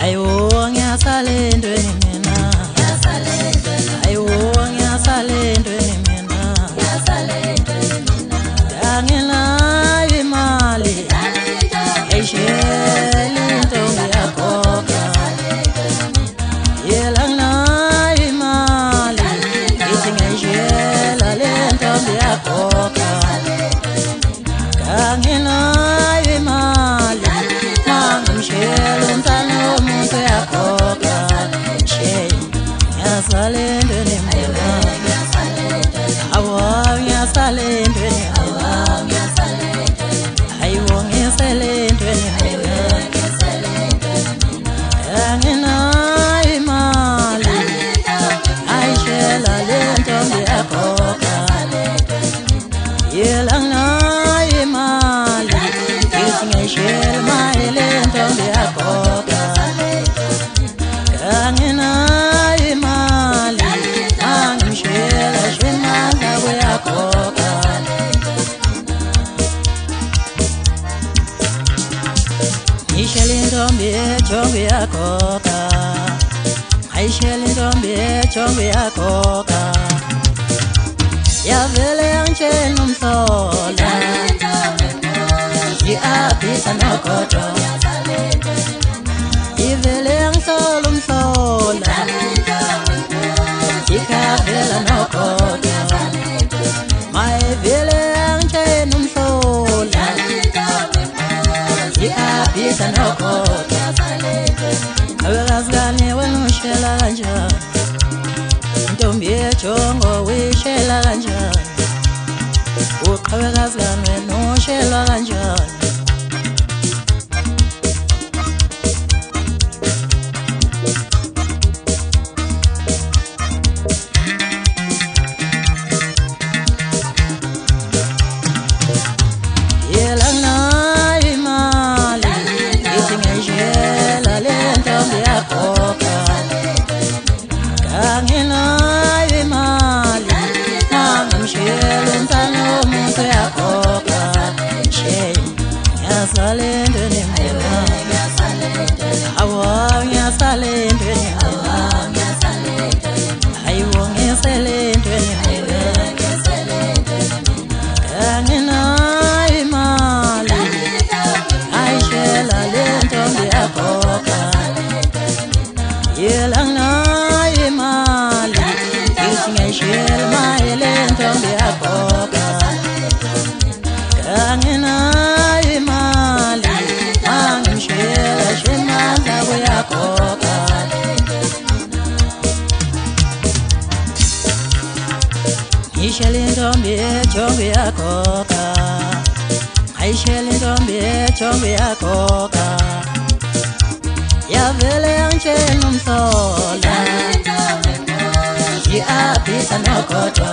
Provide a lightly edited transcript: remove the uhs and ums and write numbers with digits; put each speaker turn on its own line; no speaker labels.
ayo ngiyasalendwe mina ayo ngiyasalendwe mina anginayo imali ayisheli intombi yakhokha yela anginayo imali ithi ngayishela le ntombi yakhokha anginayo imali mangimshela umntana womuntu yakhokha ngiyasalendwe mina awo ngiyasalendwe mina ayiwo ngiyasalendwe mina anginayo imali ayishela le ntombi yakhokha yela anginayo imali ithi ngayishela maye le ntombi yakhokha anginayo imali angimshela shemandla kuyakhokha ngishela intombi ejongo yakhokha ayishela intombi ejongo yakhokha yavele yangitshela umhlola i-abhisa nogodo ivele yangisola umhlola ikhavela nogodo mayivele yangitshela umhlola i-abhisa nogodo awekazikani wena ushela kanjani intombi ejongo uyishela kanjani uqhawekazikani wena ushela kanjani yela anginayo imali ithi ngayishela le ntombi yakhokha anginayo imali mangimshela umntana womuntu yakhokha ngiyasalendwe mina awo ngiyasalendwe mina ayiwo ngiyasalendwe mina anginayo imali ayishela le ntombi yakhokha yela anginayo imali ithi ngayishela maye le ntombi yakhokha anginayo imali angimshela shemandla kuyakhokha ngishela intombi ejongo yakhokha ayishela intombi ejongo yakhokha yavele yangitshela umhlola i-abhisa nogodo